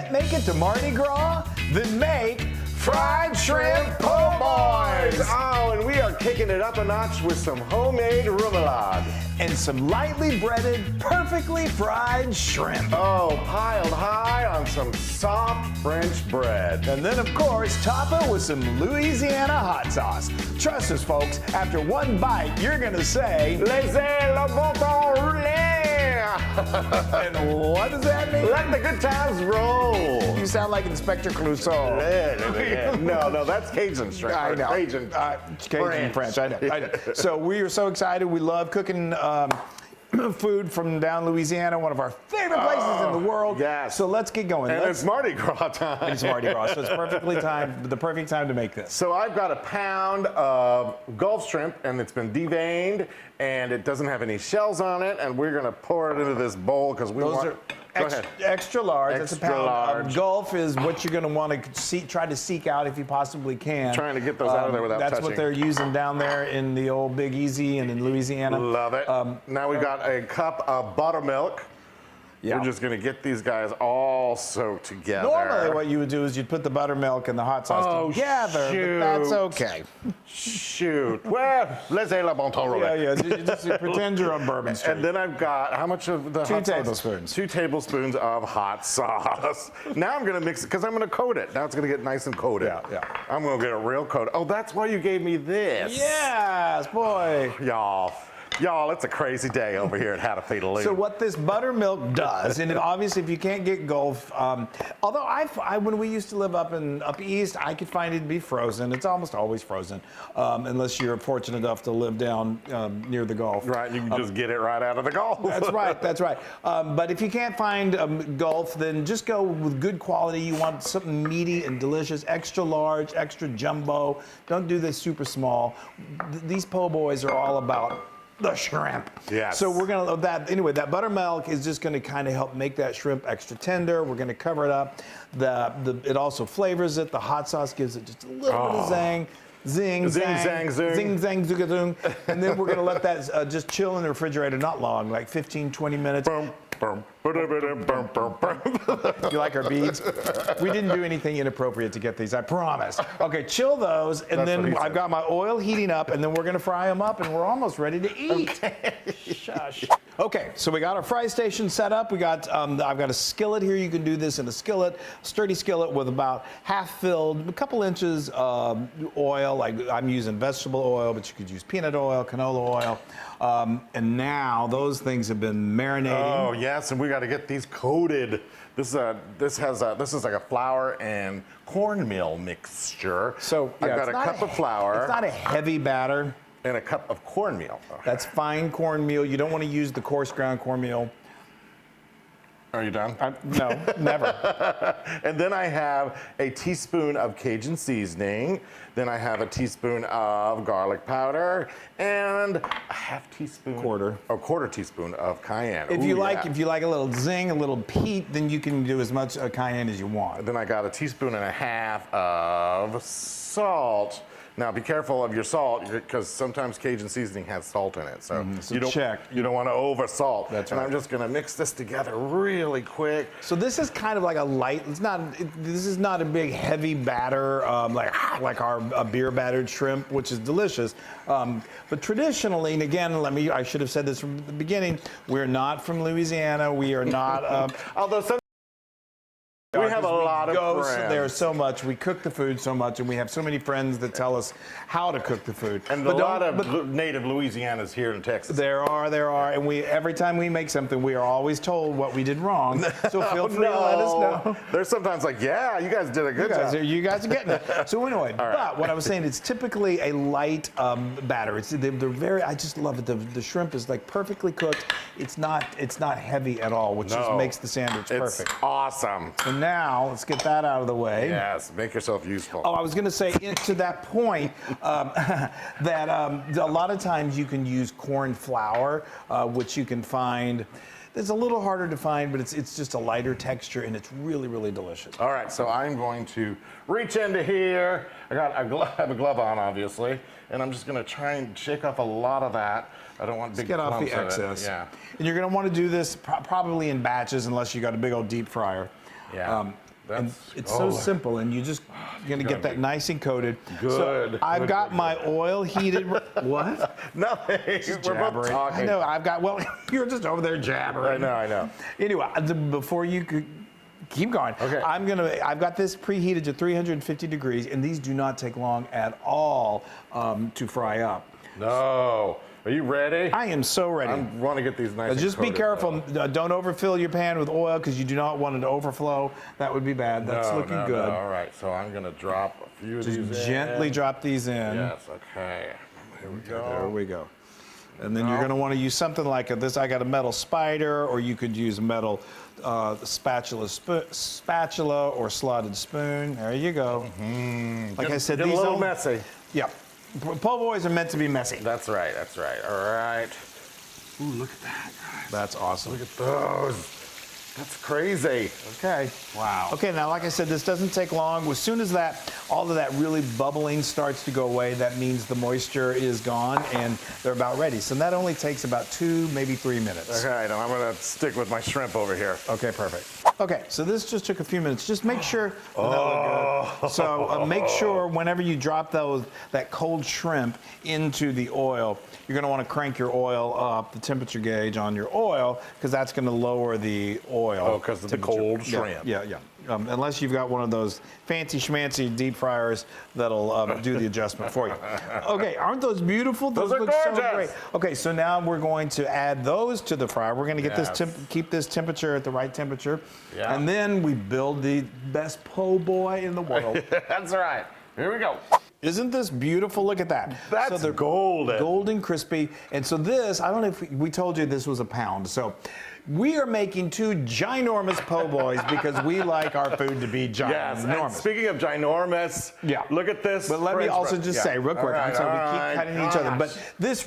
Can't make it to Mardi Gras? Then make fried shrimp po' boys! Oh, and we are kicking it up a notch with some homemade remoulade. And some lightly breaded, perfectly fried shrimp. Oh, piled high on some soft French bread. And then, of course, top it with some Louisiana hot sauce. Trust us, folks, after one bite, you're gonna say, Laissez le bon temps rouler! And what does that mean? Let the good times roll. You sound like Inspector Clouseau. No, that's Cajun shrimp. I know. Cajun French. I know. So we are so excited. We love cooking food from down Louisiana, one of our favorite places in the world. Yes. So let's get going. And it's Mardi Gras time. It's Mardi Gras, so it's the perfect time to make this. So I've got a pound of Gulf shrimp, and it's been deveined, and it doesn't have any shells on it, and we're gonna pour it into this bowl because we want. Go ahead. Extra large. That's a Extra pound. large. Gulf is what you're going to want to try to seek out if you possibly can. Trying to get those out of there without That's touching. what they're using down there in the old Big Easy and in Louisiana. Love it. Now we've got a cup of buttermilk. Yeah. We're just going to get these guys all soaked together. Normally what you would do is you'd put the buttermilk and the hot sauce together, shoot. but that's okay. Shoot. Well, laissez le bon temps rouler. Yeah. You just pretend you're on Bourbon Street. And then I've got, how much of the hot sauce? 2 tablespoons. 2 tablespoons of hot sauce. Now I'm going to mix it, because I'm going to coat it. Now it's going to get nice and coated. Yeah. I'm going to get a real coat. Oh, that's why you gave me this. Yes, boy. Y'all, it's a crazy day over here at How to Feed a Loon. So what this buttermilk does, and obviously if you can't get Gulf, although when we used to live up east, I could find it to be frozen. It's almost always frozen, unless you're fortunate enough to live down near the Gulf. Right, you can just get it right out of the Gulf. That's right. But if you can't find Gulf, then just go with good quality. You want something meaty and delicious, extra large, extra jumbo. Don't do this super small. These po' boys are all about the shrimp. Yes. So we're gonna anyway. That buttermilk is just gonna kind of help make that shrimp extra tender. We're gonna cover it up. It also flavors it. The hot sauce gives it just a little bit of zang. Zing, zang, zoom. Zing, zang, zoom. And then we're going to let that just chill in the refrigerator, not long, like 15, 20 minutes. You like our beads? We didn't do anything inappropriate to get these, I promise. Okay, chill those, and then I've got my oil heating up, and then we're going to fry them up, and we're almost ready to eat. Shush. Okay, so we got our fry station set up. We got I've got a skillet here. You can do this in a skillet, sturdy skillet with about half filled, a couple inches of oil. Like I'm using vegetable oil, but you could use peanut oil, canola oil. And now those things have been marinating. Oh yes, and we got to get these coated. This is like a flour and cornmeal mixture. So I've got a cup of flour. It's not a heavy batter. And a cup of cornmeal. That's fine cornmeal. You don't want to use the coarse ground cornmeal. Are you done? No, never. And then I have a teaspoon of Cajun seasoning. Then I have a teaspoon of garlic powder and a half teaspoon. Quarter teaspoon of cayenne. If you like a little zing, a little heat, then you can do as much cayenne as you want. Then I got a teaspoon and a half of salt. Now be careful of your salt because sometimes Cajun seasoning has salt in it. So, you don't want to over salt. That's and right. I'm just going to mix this together really quick. So this is kind of like a light. This is not a big heavy batter like our beer battered shrimp, which is delicious. But traditionally, and again, I should have said this from the beginning. We're not from Louisiana. We are not. Although some. We have a lot of friends. There so much. We cook the food so much, and we have so many friends that tell us how to cook the food. And a lot of native Louisianas here in Texas. There are, and every time we make something, we are always told what we did wrong. So feel free to let us know. There's sometimes like, yeah, you guys did a good job. You guys are getting it. So anyway, but what I was saying, it's typically a light batter. They're very. I just love it. The shrimp is like perfectly cooked. It's not heavy at all, which just makes the sandwich perfect. It's awesome. And now let's get that out of the way. Yes, make yourself useful. Oh, I was going to say to that point that a lot of times you can use corn flour, which you can find. It's a little harder to find, but it's just a lighter texture, and it's really, really delicious. All right, so I'm going to reach into here. I have a glove on, obviously, and I'm just going to try and shake off a lot of that. I don't want big clumps of it. Get off the excess. Yeah. And you're going to want to do this probably in batches, unless you got a big old deep fryer. Yeah. And it's so simple, and you're just gonna get that nice and coated. Good. So I've got my oil heated. What? Nothing. We're both talking. I know. I've got. Well, you're just over there jabbering. I know. Anyway, before you could keep going, okay. I've got this preheated to 350 degrees, and these do not take long at all to fry up. No. Are you ready? I am so ready. I want to get these nice and just be coated, careful. Don't overfill your pan with oil because you do not want it to overflow. That would be bad. That's looking good. No. All right, so I'm going to drop a few of these in. Gently drop these in. Yes, okay. Here we go. There we go. And then you're going to want to use something like this. I got a metal spider, or you could use a metal spatula or slotted spoon. There you go. Like I said, these a little messy. Yeah. Po' boys are meant to be messy. That's right. All right. Ooh, look at that, guys. That's awesome. Look at those. That's crazy. Okay. Wow. Okay, now like I said, this doesn't take long. As soon as all of that really bubbling starts to go away, that means the moisture is gone and they're about ready. So that only takes about 2, maybe 3 minutes. Okay, now I'm gonna stick with my shrimp over here. Okay, perfect. Okay, so this just took a few minutes. Just make sure that looked good. So make sure whenever you drop that cold shrimp into the oil, you're gonna wanna crank your oil up, the temperature gauge on your oil, because that's gonna lower the oil. Oh, because of the cold shrimp. Yeah. Unless you've got one of those fancy schmancy deep fryers that'll do the adjustment for you. Okay, aren't those beautiful? Those are look gorgeous. so great. Okay, so now we're going to add those to the fryer. We're going to get keep this temperature at the right temperature. Yeah. And then we build the best po' boy in the world. That's right. Here we go. Isn't this beautiful? Look at that. That's so they're golden. Golden, crispy. And so this, I don't know if we told you this was a pound. So we are making 2 ginormous po' boys because we like our food to be ginormous. Yes, and speaking of ginormous, look at this. But let me also just say real quick, I'm sorry, we keep cutting each other, but this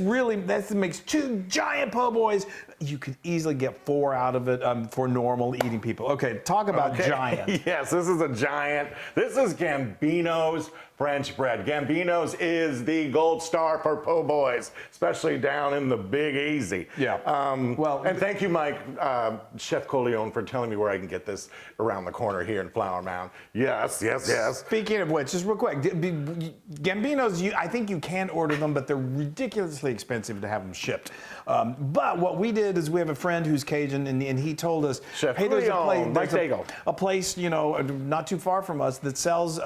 makes 2 giant po' boys. You could easily get 4 out of it for normal eating people. Okay, talk about giant. Yes, this is a giant. This is Gambino's French bread. Gambino's is the gold star for po' boys, especially down in the Big Easy. Yeah. And thank you, Mike, Chef Coleon, for telling me where I can get this around the corner here in Flower Mound. Yes. Speaking of which, just real quick, Gambino's, I think you can order them, but they're ridiculously expensive to have them shipped. But what we did is we have a friend who's Cajun, and he told us, Chef hey, there's a place, not too far from us that sells,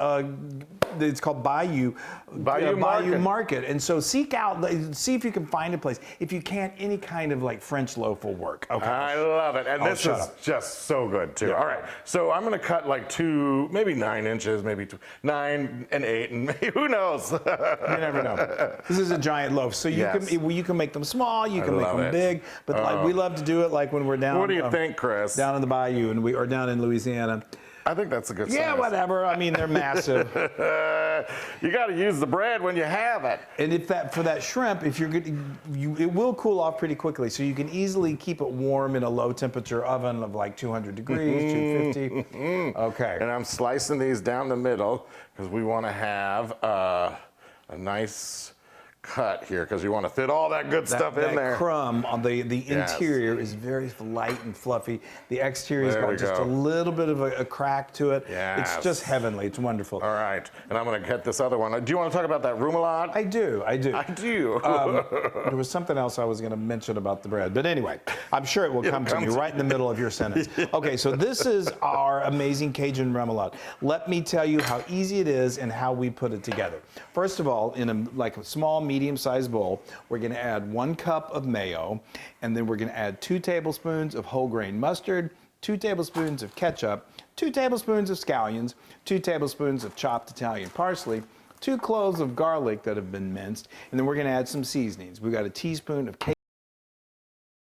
it's called Bayou Market. And so see if you can find a place. If you can't, any kind of like French loaf will work. Okay. I love it. And this is just so good too. Yeah. All right. So I'm going to cut like 2, maybe 9 inches, maybe 9 and 8, and maybe, who knows? You never know. This is a giant loaf. So you can make them small, you can make them big, but like we love to do it like when we're down. What do you think, Chris? Down in the bayou, or down in Louisiana. I think that's a good size. Yeah, whatever. I mean, they're massive. You got to use the bread when you have it. And for that shrimp, if you're good, it will cool off pretty quickly. So you can easily keep it warm in a low temperature oven of like 200 degrees, 250. Okay. And I'm slicing these down the middle because we want to have a nice cut here because you want to fit all that good stuff in there. That crumb on the interior is very light and fluffy. The exterior's got just a little bit of a crack to it. Yes. It's just heavenly. It's wonderful. All right. And I'm going to get this other one. Do you want to talk about that remoulade? I do. There was something else I was going to mention about the bread. But anyway, I'm sure it will come to me right in the middle of your sentence. Okay, so this is our amazing Cajun remoulade. Let me tell you how easy it is and how we put it together. First of all, in a small, medium-sized bowl, we're going to add 1 cup of mayo, and then we're going to add 2 tablespoons of whole grain mustard, 2 tablespoons of ketchup, 2 tablespoons of scallions, 2 tablespoons of chopped Italian parsley, 2 cloves of garlic that have been minced, and then we're going to add some seasonings. We've got a teaspoon of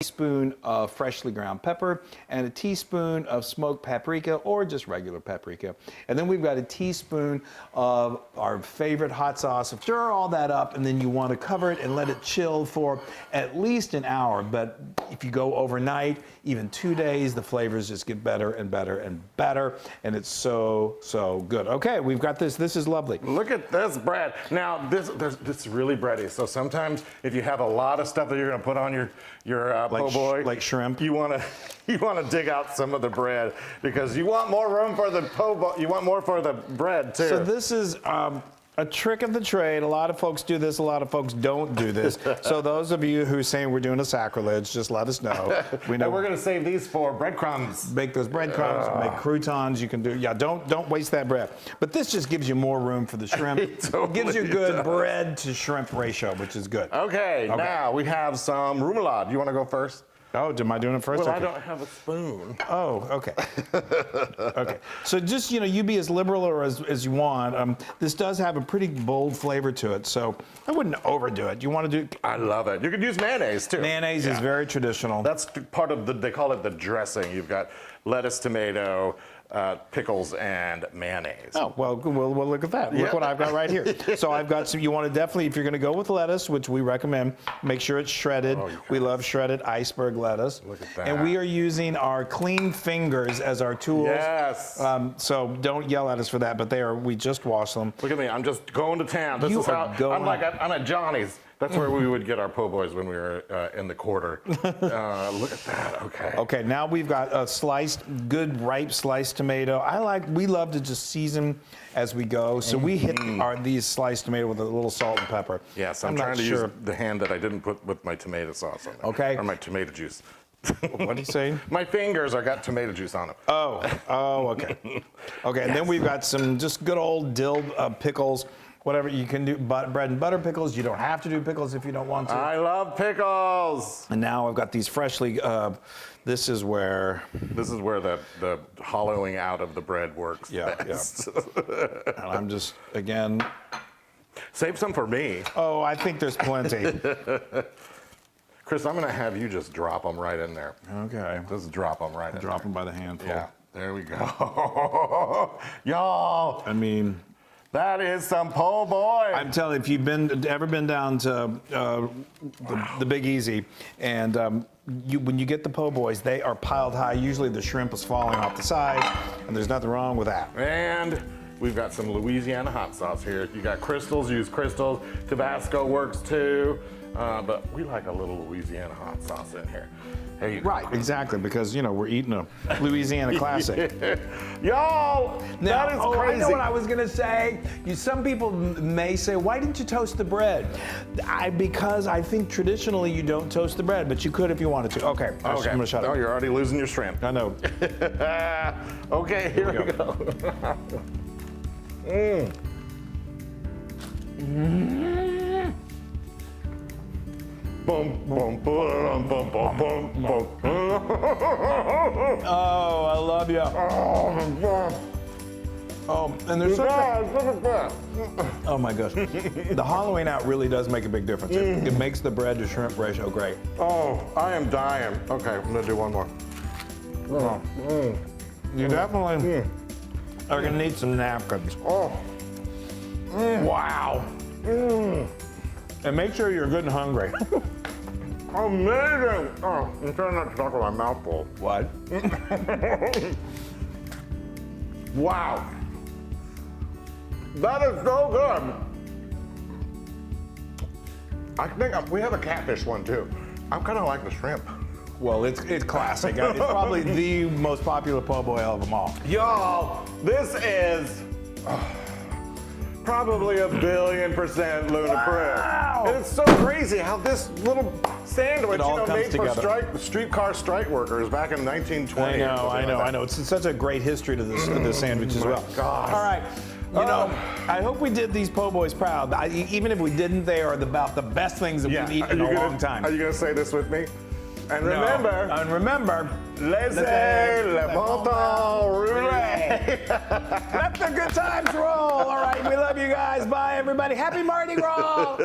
teaspoon of freshly ground pepper and a teaspoon of smoked paprika or just regular paprika. And then we've got a teaspoon of our favorite hot sauce. Stir all that up, and then you want to cover it and let it chill for at least an hour. But if you go overnight, even 2 days, the flavors just get better and better and better. And it's so, so good. Okay, we've got this. This is lovely. Look at this bread. Now, this is really bready. So sometimes if you have a lot of stuff that you're going to put on your that po' boy, like shrimp. you want to dig out some of the bread because you want more room for the po' boy. You want more for the bread too. So this is a trick of the trade. A lot of folks do this. A lot of folks don't do this. So those of you who are saying we're doing a sacrilege, just let us know. We know And we're going to save these for breadcrumbs. Make those breadcrumbs, make croutons. You can do, don't waste that bread. But this just gives you more room for the shrimp. It gives you a good bread to shrimp ratio, which is good. Okay, now we have some remoulade. You want to go first? Oh, am I doing it first? Well, Okay. I don't have a spoon. Oh, okay. Okay. So just, you be as liberal or as you want. This does have a pretty bold flavor to it, so I wouldn't overdo it. You want to do... I love it. You could use mayonnaise, too. Mayonnaise is very traditional. That's part of they call it the dressing. You've got lettuce, tomato, pickles, and mayonnaise. Oh, well, look at that. Look what I've got right here. So I've got some, you want to definitely, if you're going to go with lettuce, which we recommend, make sure it's shredded. We love shredded iceberg lettuce. Look at that. And we are using our clean fingers as our tools. Yes. So don't yell at us for that, but we just washed them. Look at me. I'm just going to town. This You is are how going- I'm at Johnny's. That's where we would get our po' boys when we were in the quarter. Look at that. Okay. Okay, now we've got a good ripe sliced tomato. We love to just season as we go. So we hit these sliced tomato with a little salt and pepper. Yes, I'm trying to use the hand that I didn't put with my tomato sauce on there. Okay. Or my tomato juice. What do you say? My fingers are got tomato juice on them. Oh, okay. Okay, and then we've got some just good old dill pickles. Whatever you can do, bread and butter pickles. You don't have to do pickles if you don't want to. I love pickles. And now I've got these freshly. This is where the hollowing out of the bread works. Yeah. And I'm just again. Save some for me. Oh, I think there's plenty. Chris, I'm gonna have you just drop them right in there. Okay. Just drop them right in there. Drop them by the handful. Yeah. There we go. Y'all. I mean. That is some po' boy. I'm telling you, if you've ever been down to the Big Easy, and when you get the po' boys, they are piled high. Usually the shrimp is falling off the side, and there's nothing wrong with that. And we've got some Louisiana hot sauce here. You got crystals, use crystals. Tabasco works too, but we like a little Louisiana hot sauce in here. There you go. Right, exactly, because we're eating a Louisiana classic. Y'all, that is crazy. I know what I was gonna say. Some people may say, "Why didn't you toast the bread?" Because I think traditionally you don't toast the bread, but you could if you wanted to. Okay, I'm gonna shut up. Oh, you're already losing your shrimp. I know. Okay, here we go. Boom, boom, boom, boom, boom, boom, boom. Oh, I love you. Oh, and there's oh my gosh. The hollowing out really does make a big difference. It makes the bread to shrimp ratio great. Oh, I am dying. Okay, I'm gonna do one more. You definitely are gonna need some napkins. Oh. Wow. And make sure you're good and hungry. Amazing! Oh, I'm trying not to talk with my mouth full. What? Wow. That is so good. I think we have a catfish one too. I'm kind of like the shrimp. Well, it's classic. It's probably the most popular po' boy of them all. Y'all, this is probably 1 billion% Luna Wow. Press. And it's so crazy how this little sandwich, It all comes made together. for streetcar strike workers back in 1920. I know. It's such a great history to this sandwich as well. gosh. All right. I hope we did these po' boys proud. Even if we didn't, they are about the best things that we've eaten in a long time. Are you going to say this with me? And No. remember, laissez le bon temps rouler. Let the good times roll. All right, we love you guys. Bye, everybody. Happy Mardi Gras.